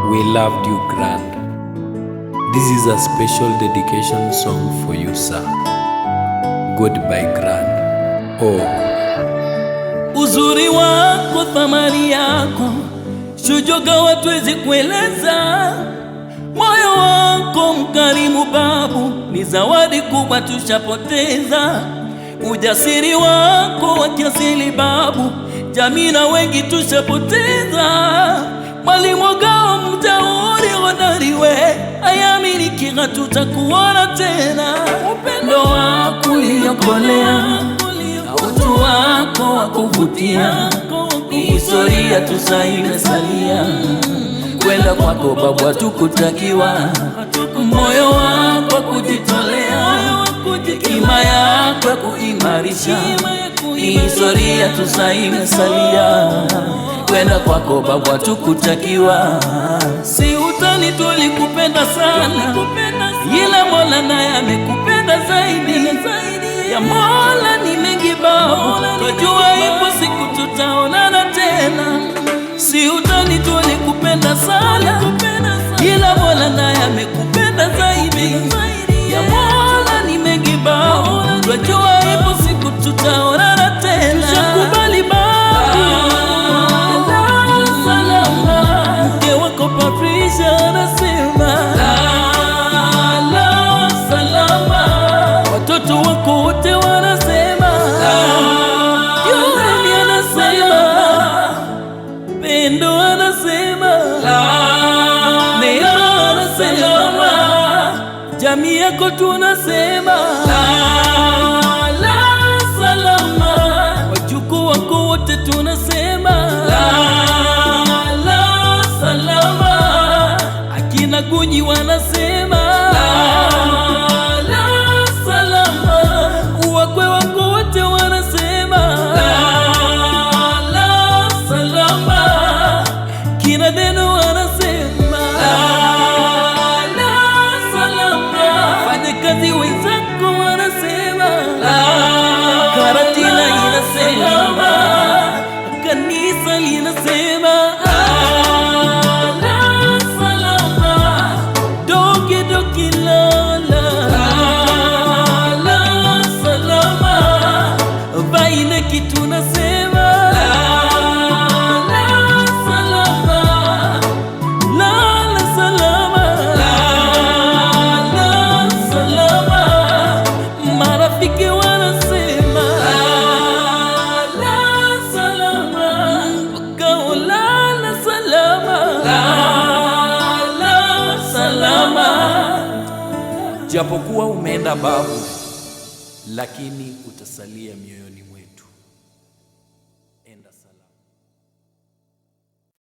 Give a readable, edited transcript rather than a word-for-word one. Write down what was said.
We loved you, Grand. This is a special dedication song for you, sir. Goodbye, Grand. Oh. Uzuri wako, thamani yako, shujoga hatuwezi kueleza. Moyo wako mkarimu babu, ni zawadi kubwa tushapoteza. Ujasiri wako wa kiasili babu, jamii na wengi tushapoteza. Mwalimu Gao mjauri hodari we, ayamini kika tutakuona tena. Upendo wako uliokolea, utu wako wa kuvutia, historia tusaimesalia. Kwenda kwako babu hatukutakiwa, moyo wako kujitolea, hekima yako kuimarisha, historia tusaimesalia. Kwenda kwako babu hatukutakiwa. Si utani tulikupenda sana, ila Mola naye amekupenda zaidi. Ya Mola ni mengi babu, twajua ipo siku tutaonana tena. Si utani tulikupenda sana, ila Mola naye amekupenda zaidi. Ya Mola ni mengi babu, twajua ipo siku tutaonana tena. Shakubali babu, salama. Mke wako Patricia anasema salama. Watoto wako wote wanasema, Yureni anasema, Pendo anasema, Neema anasema, jamii yako tunasema salama. Wajukuu wako wote tunasema salama. Akina Gunyi wanasema salama. Wakwe wako wote wanasema salama. Kina Deno wanasema salama. Wafanyakazi wenzako wanasema, Karatina inasema, kanisa linasema salama. Doki doki lala salama. Vaine kitu nasema salama. Lala salama, lala salama. Marafiki wanasema lala salama. Gao lala salama, lala salama. Japokuwa umeenda babu, lakini utasalia mioyoni.